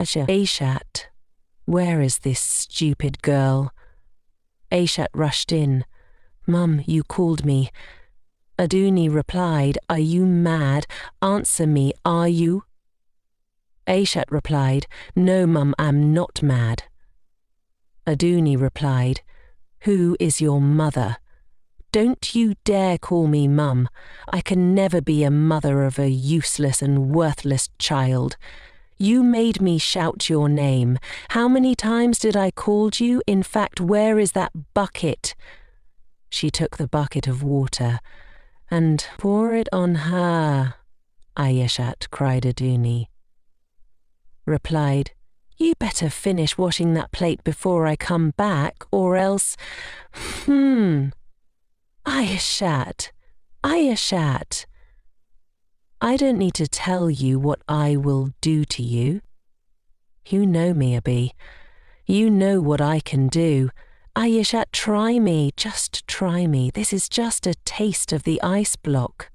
Aisha, where is this stupid girl? Aisha rushed in. Mum, you called me. Aduni replied, Are you mad? Answer me, are you? Aisha replied, No, Mum, I'm not mad. Aduni replied, Who is your mother? Don't you dare call me Mum. I can never be a mother of a useless and worthless child. You made me shout your name. How many times did I call you? In fact, where is that bucket? She took the bucket of water and pour it on her, Aisha, cried Aduni. Replied, You better finish washing that plate before I come back, or else... Aisha, I don't need to tell you what I will do to you. You know me, Reby. You know what I can do. Aisha, try me, just try me. This is just a taste of the ice block.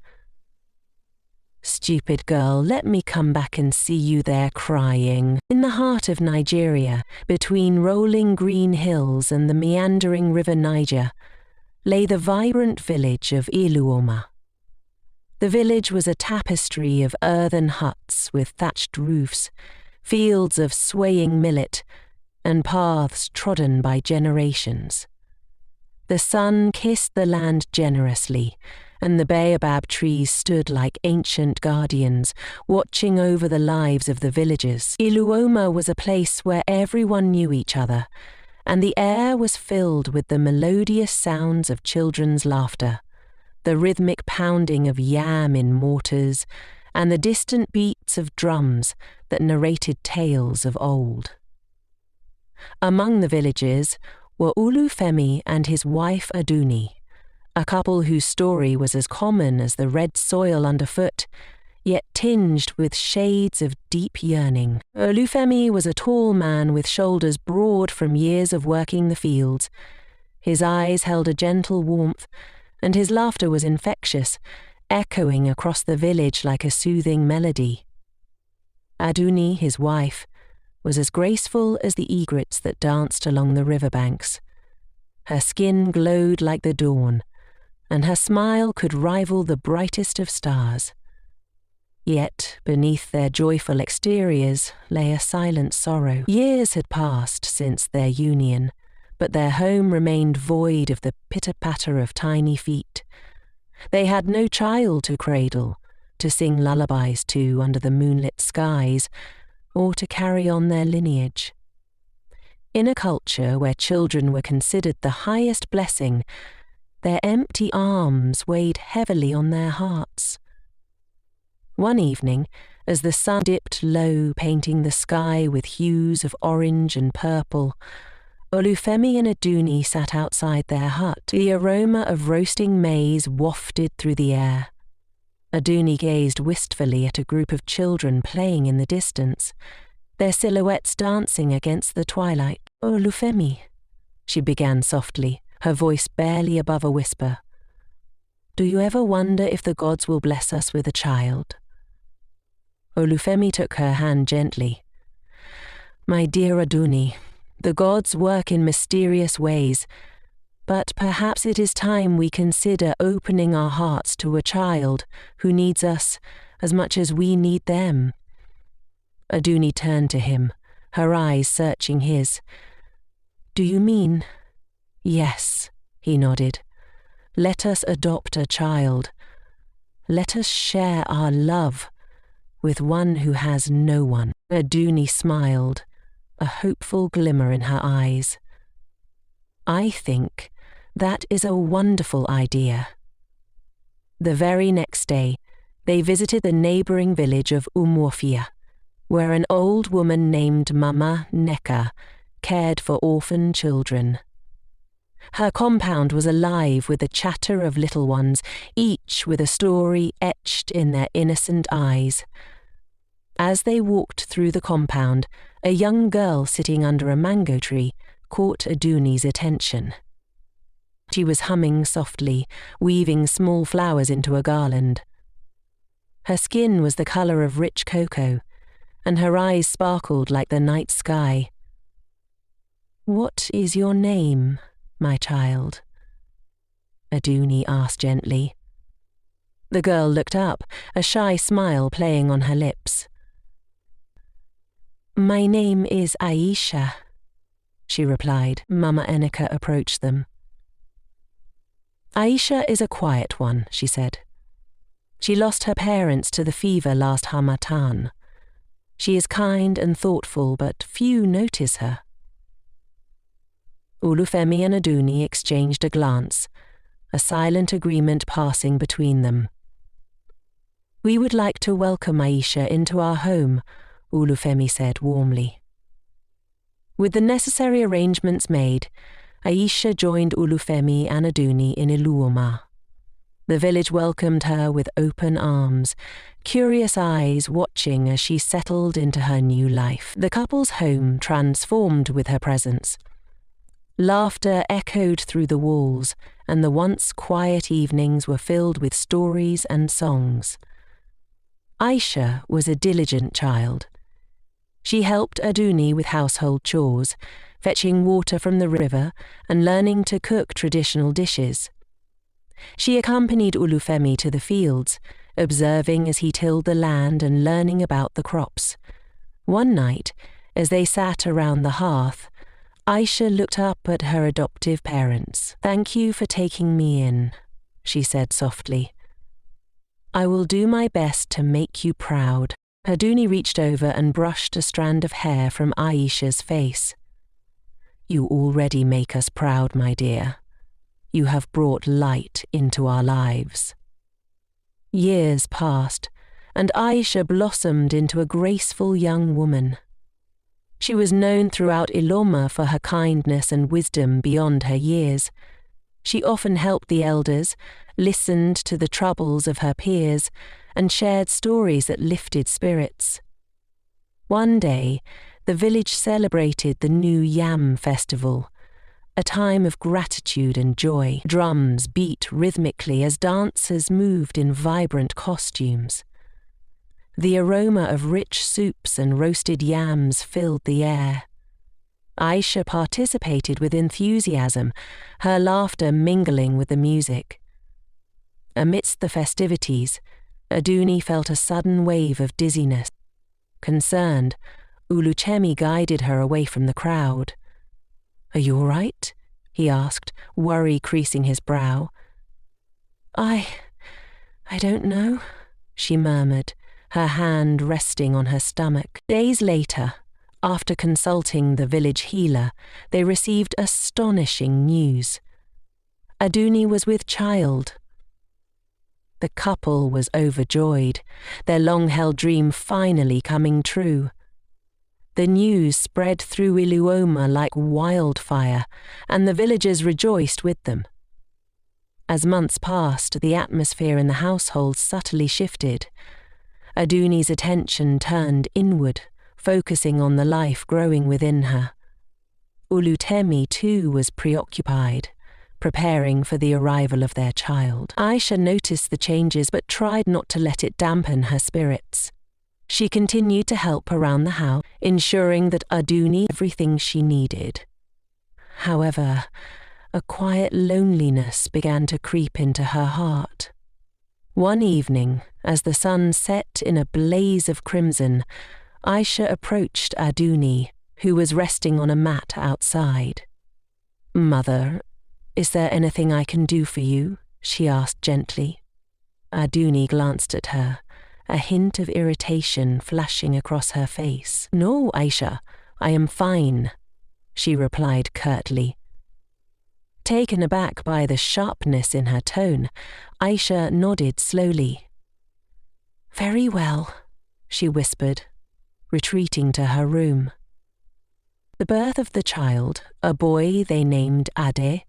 Stupid girl, let me come back and see you there crying. In the heart of Nigeria, between rolling green hills and the meandering river Niger, lay the vibrant village of Iluoma. The village was a tapestry of earthen huts with thatched roofs, fields of swaying millet, and paths trodden by generations. The sun kissed the land generously, and the baobab trees stood like ancient guardians, watching over the lives of the villagers. Iluoma was a place where everyone knew each other, and the air was filled with the melodious sounds of children's laughter, the rhythmic pounding of yam in mortars, and the distant beats of drums that narrated tales of old. Among the villagers were Olufemi and his wife Aduni, a couple whose story was as common as the red soil underfoot, yet tinged with shades of deep yearning. Olufemi was a tall man with shoulders broad from years of working the fields. His eyes held a gentle warmth, and his laughter was infectious, echoing across the village like a soothing melody. Aduni, his wife, was as graceful as the egrets that danced along the riverbanks. Her skin glowed like the dawn, and her smile could rival the brightest of stars. Yet, beneath their joyful exteriors lay a silent sorrow. Years had passed since their union, but their home remained void of the pitter-patter of tiny feet. They had no child to cradle, to sing lullabies to under the moonlit skies, or to carry on their lineage. In a culture where children were considered the highest blessing, their empty arms weighed heavily on their hearts. One evening, as the sun dipped low, painting the sky with hues of orange and purple, Olufemi and Aduni sat outside their hut. The aroma of roasting maize wafted through the air. Aduni gazed wistfully at a group of children playing in the distance, their silhouettes dancing against the twilight. Olufemi, she began softly, her voice barely above a whisper. Do you ever wonder if the gods will bless us with a child? Olufemi took her hand gently. My dear Aduni, the gods work in mysterious ways, but perhaps it is time we consider opening our hearts to a child who needs us as much as we need them. Aduni turned to him, her eyes searching his. Do you mean? Yes, he nodded. Let us adopt a child. Let us share our love with one who has no one. Aduni smiled, a hopeful glimmer in her eyes. I think that is a wonderful idea. The very next day, they visited the neighbouring village of Umuofia, where an old woman named Mama Neka cared for orphan children. Her compound was alive with the chatter of little ones, each with a story etched in their innocent eyes. As they walked through the compound, a young girl sitting under a mango tree caught Aduni's attention. She was humming softly, weaving small flowers into a garland. Her skin was the colour of rich cocoa, and her eyes sparkled like the night sky. "What is your name, my child?" Aduni asked gently. The girl looked up, a shy smile playing on her lips. "My name is Aisha," she replied. Mama Enkay approached them. "Aisha is a quiet one," she said. "She lost her parents to the fever last Harmattan. She is kind and thoughtful, but few notice her." Olufemi and Aduni exchanged a glance, a silent agreement passing between them. "We would like to welcome Aisha into our home," Olufemi said warmly. With the necessary arrangements made, Aisha joined Olufemi and Aduni in Iluoma. The village welcomed her with open arms, curious eyes watching as she settled into her new life. The couple's home transformed with her presence. Laughter echoed through the walls, and the once quiet evenings were filled with stories and songs. Aisha was a diligent child. She helped Aduni with household chores, fetching water from the river and learning to cook traditional dishes. She accompanied Olufemi to the fields, observing as he tilled the land and learning about the crops. One night, as they sat around the hearth, Aisha looked up at her adoptive parents. "Thank you for taking me in," she said softly. "I will do my best to make you proud." Aduni reached over and brushed a strand of hair from Aisha's face. "You already make us proud, my dear. You have brought light into our lives." Years passed, and Aisha blossomed into a graceful young woman. She was known throughout Iluoma for her kindness and wisdom beyond her years. She often helped the elders, listened to the troubles of her peers, and shared stories that lifted spirits. One day, the village celebrated the New Yam Festival, a time of gratitude and joy. Drums beat rhythmically as dancers moved in vibrant costumes. The aroma of rich soups and roasted yams filled the air. Aisha participated with enthusiasm, her laughter mingling with the music. Amidst the festivities, Aduni felt a sudden wave of dizziness. Concerned, Olufemi guided her away from the crowd. "Are you all right?" he asked, worry creasing his brow. I don't know," she murmured, her hand resting on her stomach. Days later, after consulting the village healer, they received astonishing news. Aduni was with child. The couple was overjoyed, their long-held dream finally coming true. The news spread through Iluoma like wildfire, and the villagers rejoiced with them. As months passed, the atmosphere in the household subtly shifted. Aduni's attention turned inward, focusing on the life growing within her. Olufemi too was preoccupied, preparing for the arrival of their child. Aisha noticed the changes but tried not to let it dampen her spirits. She continued to help around the house, ensuring that Aduni had everything she needed. However, a quiet loneliness began to creep into her heart. One evening, as the sun set in a blaze of crimson, Aisha approached Aduni, who was resting on a mat outside. "Mother, is there anything I can do for you?" she asked gently. Aduni glanced at her, a hint of irritation flashing across her face. "No, Aisha, I am fine," she replied curtly. Taken aback by the sharpness in her tone, Aisha nodded slowly. "Very well," she whispered, retreating to her room. The birth of the child, a boy they named Ade,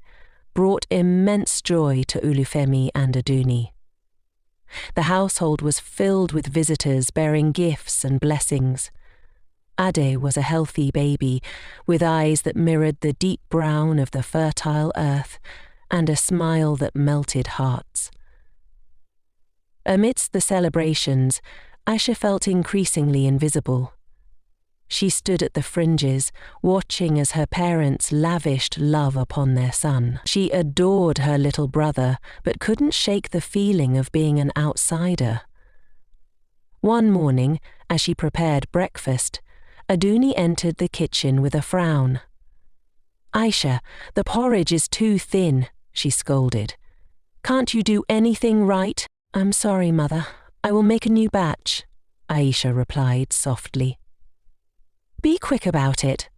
brought immense joy to Olufemi and Aduni. The household was filled with visitors bearing gifts and blessings. Ade was a healthy baby, with eyes that mirrored the deep brown of the fertile earth and a smile that melted hearts. Amidst the celebrations, Aisha felt increasingly invisible. She stood at the fringes, watching as her parents lavished love upon their son. She adored her little brother, but couldn't shake the feeling of being an outsider. One morning, as she prepared breakfast, Aduni entered the kitchen with a frown. "Aisha, the porridge is too thin," she scolded. "Can't you do anything right?" "I'm sorry, Mother. I will make a new batch," Aisha replied softly. "Be quick about it,"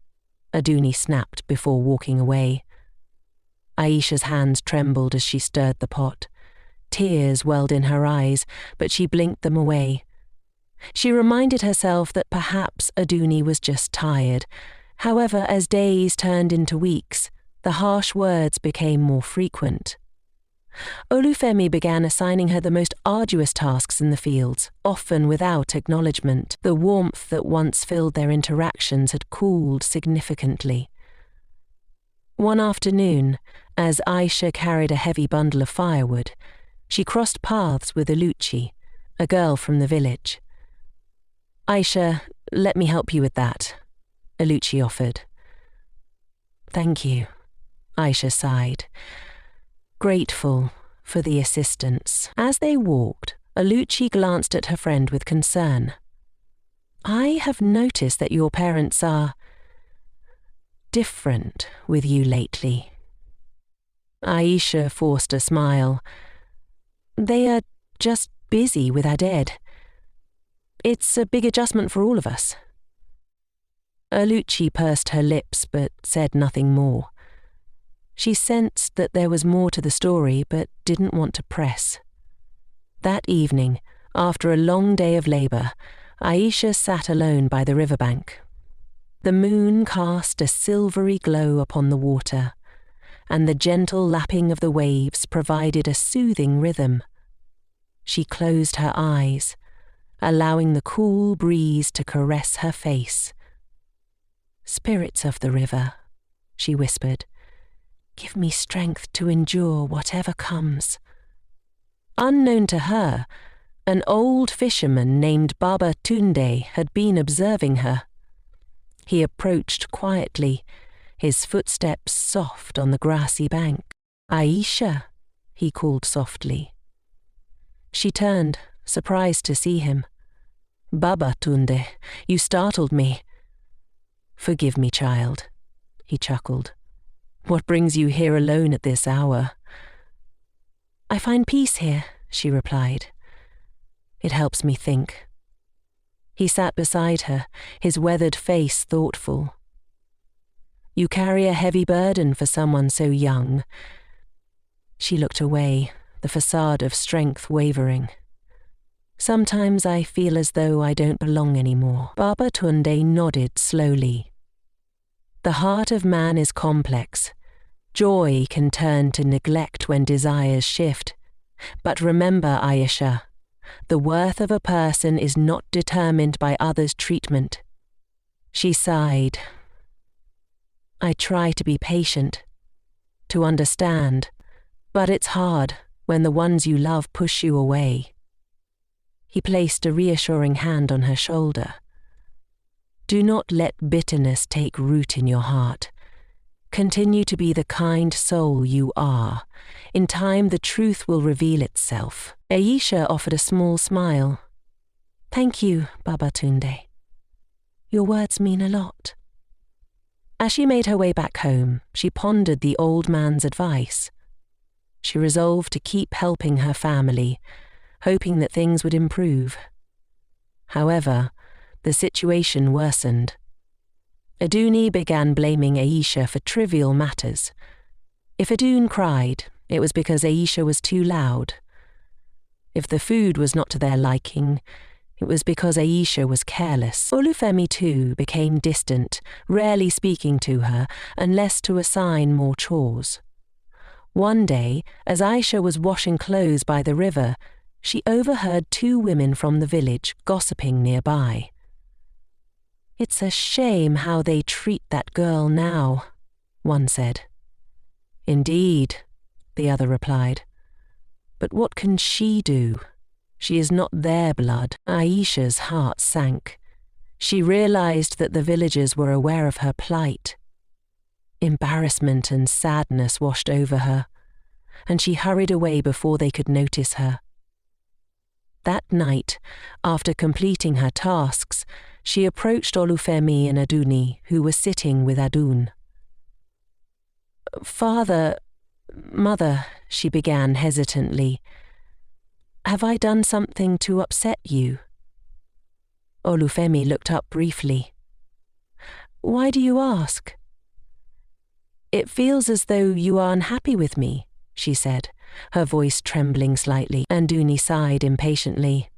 Aduni snapped before walking away. Aisha's hands trembled as she stirred the pot. Tears welled in her eyes, but she blinked them away. She reminded herself that perhaps Aduni was just tired. However, as days turned into weeks, the harsh words became more frequent. Olufemi began assigning her the most arduous tasks in the fields, often without acknowledgement. The warmth that once filled their interactions had cooled significantly. One afternoon, as Aisha carried a heavy bundle of firewood, she crossed paths with Oluchi, a girl from the village. "Aisha, let me help you with that," Oluchi offered. "Thank you," Aisha sighed, grateful for the assistance. As they walked, Oluchi glanced at her friend with concern. "I have noticed that your parents are different with you lately." Aisha forced a smile. "They are just busy with our dead. It's a big adjustment for all of us." Oluchi pursed her lips but said nothing more. She sensed that there was more to the story but didn't want to press. That evening, after a long day of labour, Aisha sat alone by the riverbank. The moon cast a silvery glow upon the water, and the gentle lapping of the waves provided a soothing rhythm. She closed her eyes, allowing the cool breeze to caress her face. "Spirits of the river," she whispered, "give me strength to endure whatever comes." Unknown to her, an old fisherman named Baba Tunde had been observing her. He approached quietly, his footsteps soft on the grassy bank. "Aisha," he called softly. She turned, surprised to see him. "Baba Tunde, you startled me." "Forgive me, child," he chuckled. "What brings you here alone at this hour?" "I find peace here," she replied. "It helps me think." He sat beside her, his weathered face thoughtful. "You carry a heavy burden for someone so young." She looked away, the facade of strength wavering. "Sometimes I feel as though I don't belong anymore." Baba Tunde nodded slowly. "The heart of man is complex. Joy can turn to neglect when desires shift. But remember, Aisha, the worth of a person is not determined by others' treatment." She sighed. "I try to be patient, to understand, but it's hard when the ones you love push you away." He placed a reassuring hand on her shoulder. "Do not let bitterness take root in your heart. Continue to be the kind soul you are. In time, the truth will reveal itself." Aisha offered a small smile. "Thank you, Baba Tunde. Your words mean a lot." As she made her way back home, she pondered the old man's advice. She resolved to keep helping her family, hoping that things would improve. However, the situation worsened. Aduni began blaming Aisha for trivial matters. If Adun cried, it was because Aisha was too loud. If the food was not to their liking, it was because Aisha was careless. Olufemi too became distant, rarely speaking to her unless to assign more chores. One day, as Aisha was washing clothes by the river, she overheard two women from the village gossiping nearby. "It's a shame how they treat that girl now," one said. "Indeed," the other replied. "But what can she do? She is not their blood." Aisha's heart sank. She realized that the villagers were aware of her plight. Embarrassment and sadness washed over her, and she hurried away before they could notice her. That night, after completing her tasks, she approached Olufemi and Aduni, who were sitting with Adun. "Father, Mother," she began hesitantly, "have I done something to upset you?" Olufemi looked up briefly. "Why do you ask?" "It feels as though you are unhappy with me," she said, her voice trembling slightly. Aduni sighed impatiently.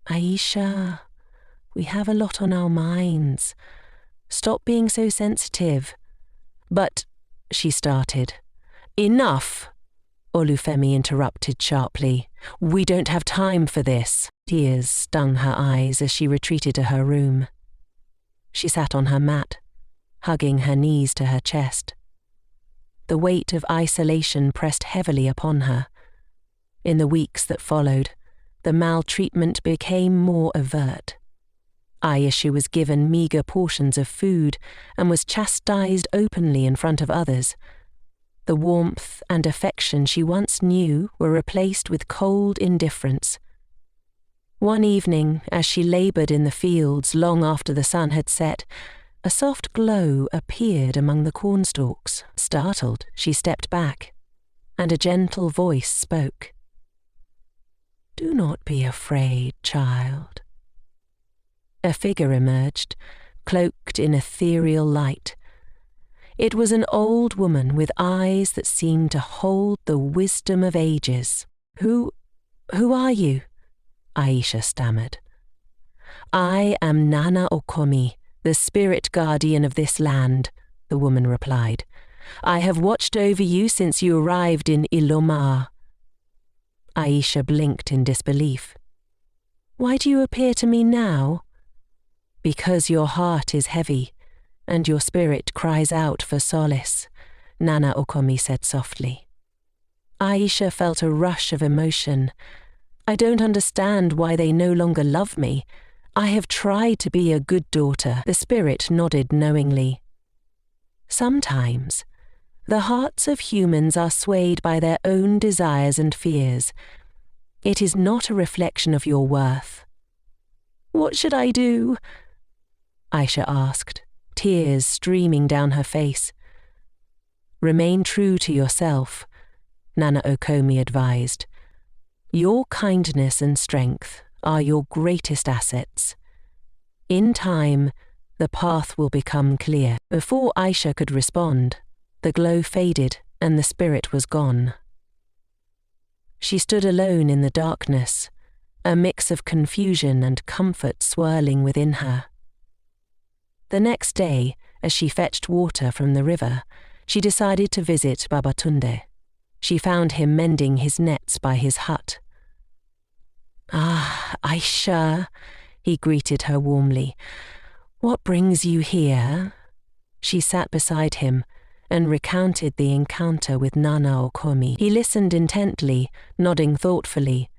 "Aisha, we have a lot on our minds. Stop being so sensitive." "But," she started. "Enough!" Olufemi interrupted sharply. "We don't have time for this." Tears stung her eyes as she retreated to her room. She sat on her mat, hugging her knees to her chest. The weight of isolation pressed heavily upon her. In the weeks that followed, the maltreatment became more overt. Aisha was given meagre portions of food and was chastised openly in front of others. The warmth and affection she once knew were replaced with cold indifference. One evening, as she laboured in the fields long after the sun had set, a soft glow appeared among the cornstalks. Startled, she stepped back, and a gentle voice spoke. "Do not be afraid, child." A figure emerged, cloaked in ethereal light. It was an old woman with eyes that seemed to hold the wisdom of ages. Who are you?" Aisha stammered. "I am Nana Okomi, the spirit guardian of this land," the woman replied. "I have watched over you since you arrived in Ilomar." Aisha blinked in disbelief. "Why do you appear to me now?" "Because your heart is heavy, and your spirit cries out for solace," Nana Okomi said softly. Aisha felt a rush of emotion. "I don't understand why they no longer love me. I have tried to be a good daughter." The spirit nodded knowingly. "Sometimes, the hearts of humans are swayed by their own desires and fears. It is not a reflection of your worth." "What should I do?" Aisha asked, tears streaming down her face. "Remain true to yourself," Nana Okomi advised. "Your kindness and strength are your greatest assets. In time, the path will become clear." Before Aisha could respond, the glow faded and the spirit was gone. She stood alone in the darkness, a mix of confusion and comfort swirling within her. The next day, as she fetched water from the river, she decided to visit Babatunde. She found him mending his nets by his hut. "Ah, Aisha," he greeted her warmly. "What brings you here?" She sat beside him and recounted the encounter with Nana Okomi. He listened intently, nodding thoughtfully.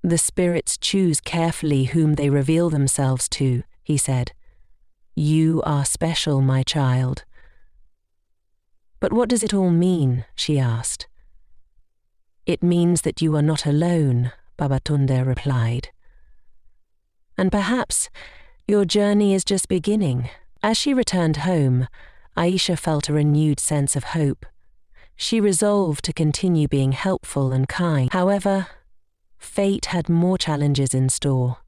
"The spirits choose carefully whom they reveal themselves to," he said. "You are special, my child." "But what does it all mean?" she asked. "It means that you are not alone," Babatunde replied. "And perhaps your journey is just beginning." As she returned home, Aisha felt a renewed sense of hope. She resolved to continue being helpful and kind. However, fate had more challenges in store.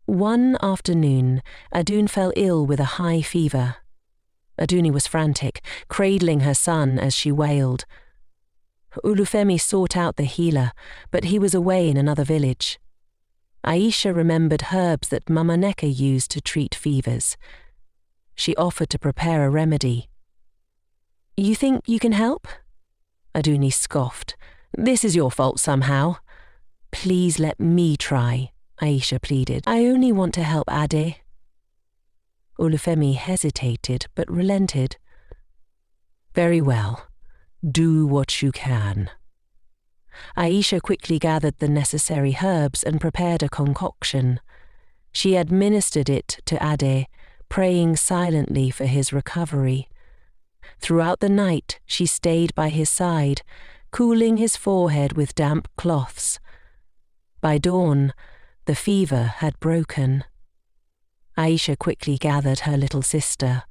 One afternoon, Adun fell ill with a high fever. Aduni was frantic, cradling her son as she wailed. Olufemi sought out the healer, but he was away in another village. Aisha remembered herbs that Mama Neka used to treat fevers. She offered to prepare a remedy. "You think you can help?" Aduni scoffed. "This is your fault somehow." "Please let me try," Aisha pleaded. "I only want to help Ade." Olufemi hesitated but relented. "Very well. Do what you can." Aisha quickly gathered the necessary herbs and prepared a concoction. She administered it to Ade, praying silently for his recovery. Throughout the night, she stayed by his side, cooling his forehead with damp cloths. By dawn, the fever had broken. Aisha quickly gathered her little sister.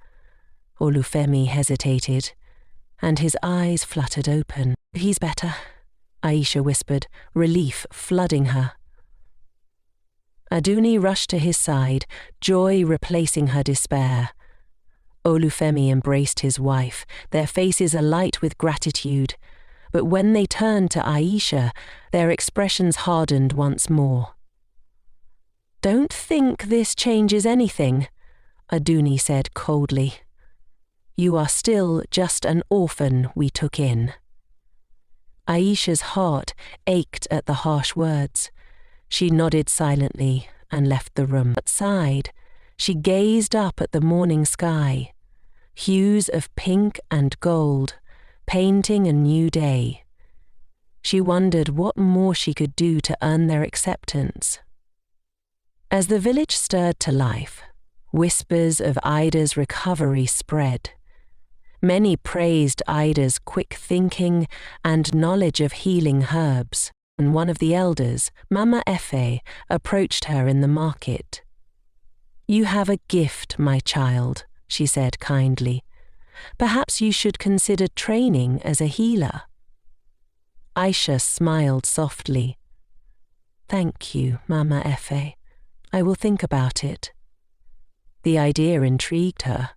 Olufemi hesitated, and his eyes fluttered open. "He's better," Aisha whispered, relief flooding her. Aduni rushed to his side, joy replacing her despair. Olufemi embraced his wife, their faces alight with gratitude, but when they turned to Aisha, their expressions hardened once more. "Don't think this changes anything," Aduni said coldly. "You are still just an orphan we took in." Aisha's heart ached at the harsh words. She nodded silently and left the room. Outside, she gazed up at the morning sky, hues of pink and gold, painting a new day. She wondered what more she could do to earn their acceptance. As the village stirred to life, whispers of Ida's recovery spread. Many praised Ida's quick thinking and knowledge of healing herbs, and one of the elders, Mama Efe, approached her in the market. "You have a gift, my child," she said kindly. "Perhaps you should consider training as a healer." Aisha smiled softly. "Thank you, Mama Efe. I will think about it." The idea intrigued her.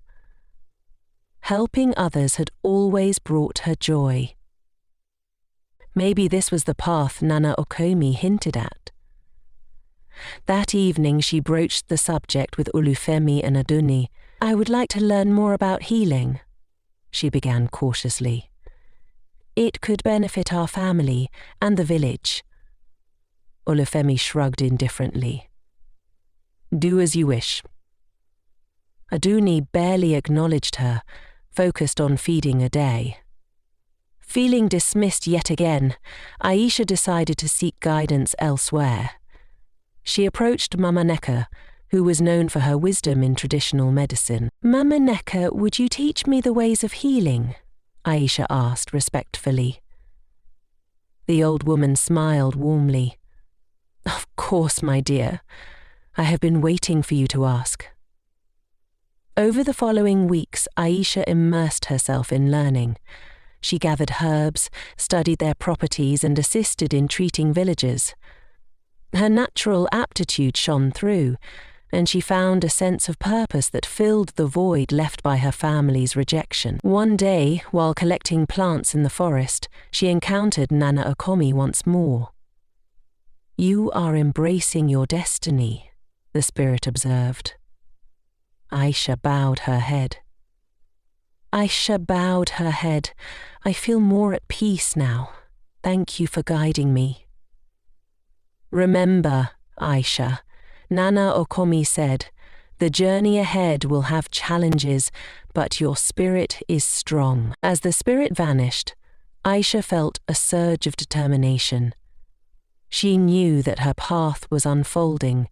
Helping others had always brought her joy. Maybe this was the path Nana Okomi hinted at. That evening she broached the subject with Olufemi and Aduni. "I would like to learn more about healing," she began cautiously. "It could benefit our family and the village." Olufemi shrugged indifferently. "Do as you wish." Aduni barely acknowledged her, focused on feeding Ade. Feeling dismissed yet again, Aisha decided to seek guidance elsewhere. She approached Mama Neka, who was known for her wisdom in traditional medicine. "Mama Neka, would you teach me the ways of healing?" Aisha asked respectfully. The old woman smiled warmly. "Of course, my dear. I have been waiting for you to ask." Over the following weeks, Aisha immersed herself in learning. She gathered herbs, studied their properties, and assisted in treating villagers. Her natural aptitude shone through, and she found a sense of purpose that filled the void left by her family's rejection. One day, while collecting plants in the forest, she encountered Nana Okomi once more. "You are embracing your destiny," the spirit observed. Aisha bowed her head. "I feel more at peace now. Thank you for guiding me." "Remember, Aisha," Nana Okomi said, "the journey ahead will have challenges, but your spirit is strong." As the spirit vanished, Aisha felt a surge of determination. She knew that her path was unfolding,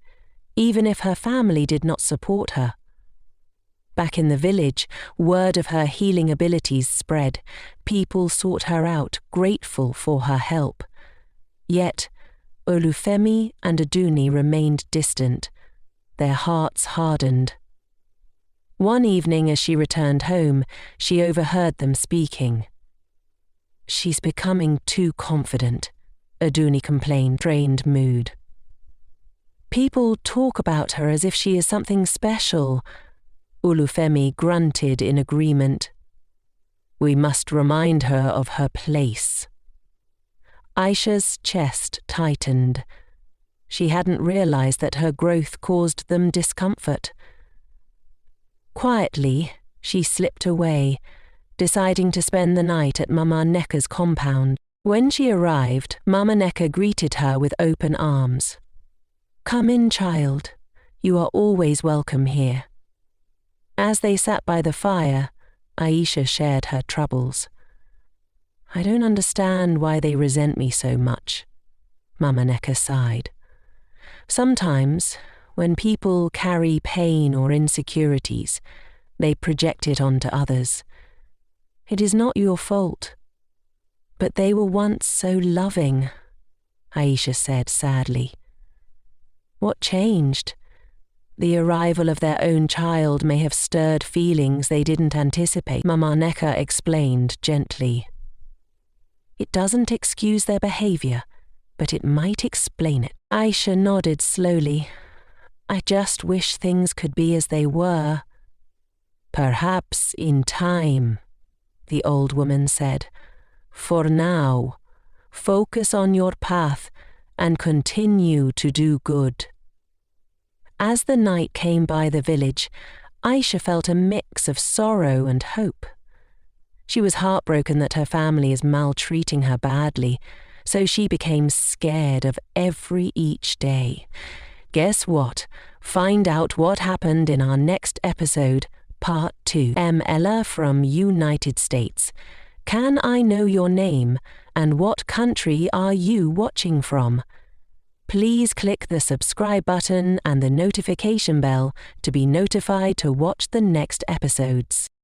even if her family did not support her. Back in the village, word of her healing abilities spread. People sought her out, grateful for her help. Yet, Olufemi and Aduni remained distant, their hearts hardened. One evening as she returned home, she overheard them speaking. "She's becoming too confident," Aduni complained, strained mood. "People talk about her as if she is something special." Olufemi grunted in agreement. "We must remind her of her place." Aisha's chest tightened. She hadn't realized that her growth caused them discomfort. Quietly, she slipped away, deciding to spend the night at Mama Neka's compound. When she arrived, Mama Neka greeted her with open arms. "Come in, child. You are always welcome here." As they sat by the fire, Aisha shared her troubles. "I don't understand why they resent me so much," Mama Neka sighed. "Sometimes, When people carry pain or insecurities, they project it onto others. It is not your fault. But they were once so loving, Aisha said sadly. What changed? The arrival of their own child may have stirred feelings they didn't anticipate, Mama Neka explained gently. It doesn't excuse their behavior, but it might explain it. Aisha nodded slowly. I just wish things could be as they were. Perhaps in time, the old woman said. For now, focus on your path and continue to do good. As the night came by the village, Aisha felt a mix of sorrow and hope. She was heartbroken that her family is maltreating her badly, so she became scared of each day. Guess what? Find out what happened in our next episode, Part 2. Ella from United States. Can I know your name, and what country are you watching from? Please click the subscribe button and the notification bell to be notified to watch the next episodes.